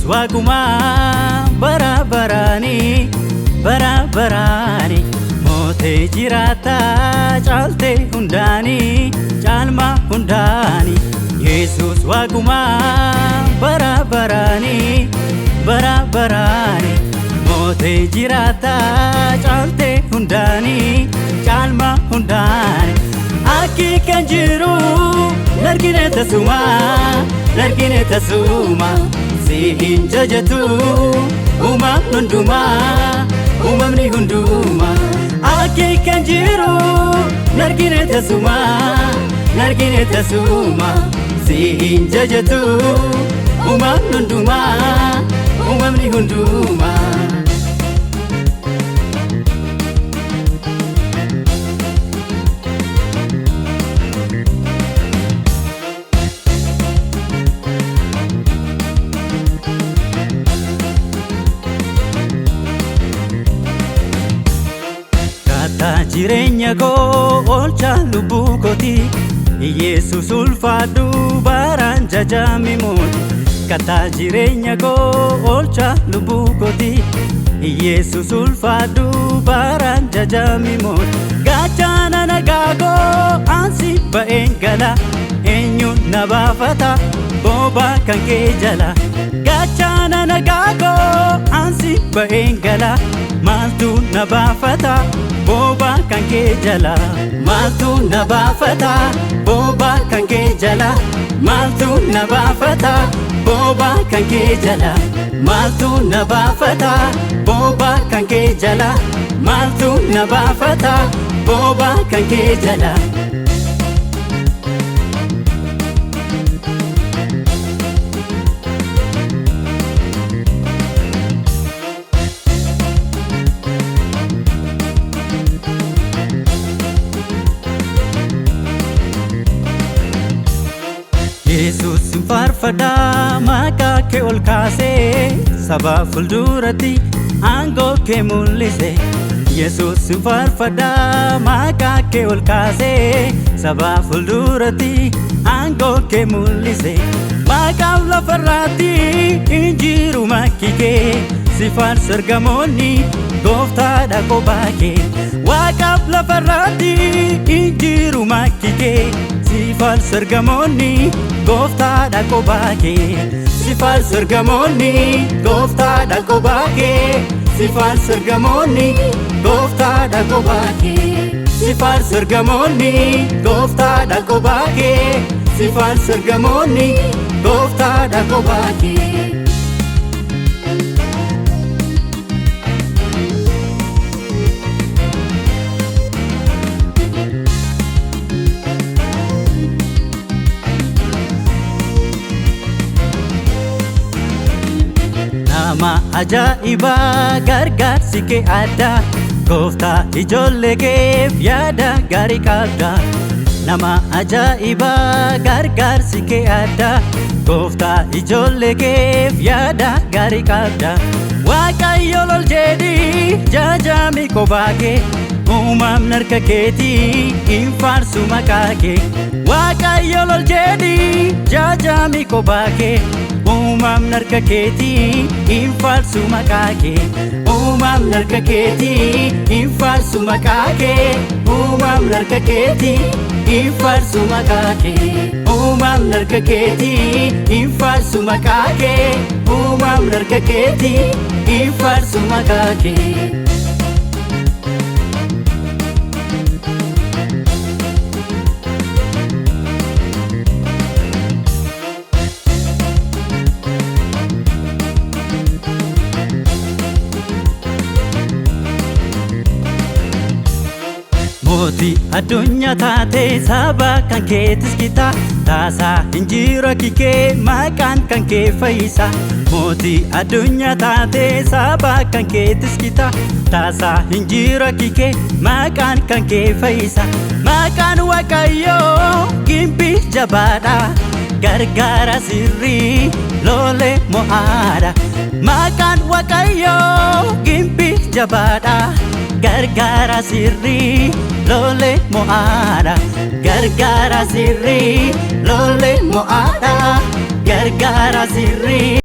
Waaquma bara barani Moote jiraata caalte hundani caalma hundani Yesus Waaquma bara barani Moote jiraata caalte hundani caalma hundani Aki kan jiru nargine tasuma Sihin jajatu umamni hunduma Aki kan jiru nargine tasuma Sihin jajatu umamni hunduma Kata jireenya koo oolcha lubbuu kooti Yesus ulfaadhu baraan jajami mooti Kata jireenya koo oolcha lubbuu kooti Yesus ulfaadhu baraan jajami mooti Gaachana nagaa koo ansi ba'een gala eenyuun na baafata booba kan kee jala Gaachana nagaa koo ansi ba'een gala maaltu na baafata booba kan kee jala Maaltu na baafata booba kan kee jala Maaltu na baafata booba kan kee jala Maaltu na baafata booba kan kee jala Maaltu na baafata booba kan kee jala Yesus farfada maqaa kee ol kaasee saba fulduratti aangoo kee mul'ise Yesus farfada maqaa kee ol kaasee saba fulduratti aangoo kee mul'ise Maqaaf lafarratti injiru makki kee si faarsu ergamoonni gooftaadha kophaa kee Waaqaaf lafarratti injiru makki kee si faarsu ergamoonni gooftaadha kophaa kee si faarsu ergamoonni gooftaadha kophaa kee si faarsu ergamoonni gooftaadha kophaa kee si faarsu ergamoonni gooftaadha kophaa kee si faarsu ergamoonni gooftaadha kophaa kee Nama ajaa'ibaa gargaarsi kee addaa Gooftaa ijoollee keef yaada gaarii qabda Nama ajaa'ibaa gargaarsi kee addaa Gooftaa ijoollee keef yaada gaarii qabda Waaqayyo lol jedhii jajami kophaa kee Uumamni harka keetii hin faarsu maqaa kee Waaqayyo lol jedhii jajami kophaa kee Uumamni harka keetii hin faarsu maqaa kee Uumamni harka keetii hin faarsu maqaa kee Uumamni harka keetii hin faarsu maqaa kee Uumamni harka keetii hin faarsu maqaa kee Uumamni harka keetii hin faarsu maqaa kee Mootii addunyaa taatee saba kan keetis kita Taasaa injira kikee maqaan kan kee fayyisa Mootii addunyaa taatee saba kan keetis kita Taasaa injira kikee maqaan kan kee fayyisa Maqaan Waaqayyoo gimbii jabaadha Gargaara sirrii lolee mo'aadha Maqaan Waaqayyoo gimbii jabaadha Gargaara sirrii lolee mo'aadha Gargaara sirrii lolee mo'aadha Gargaara sirrii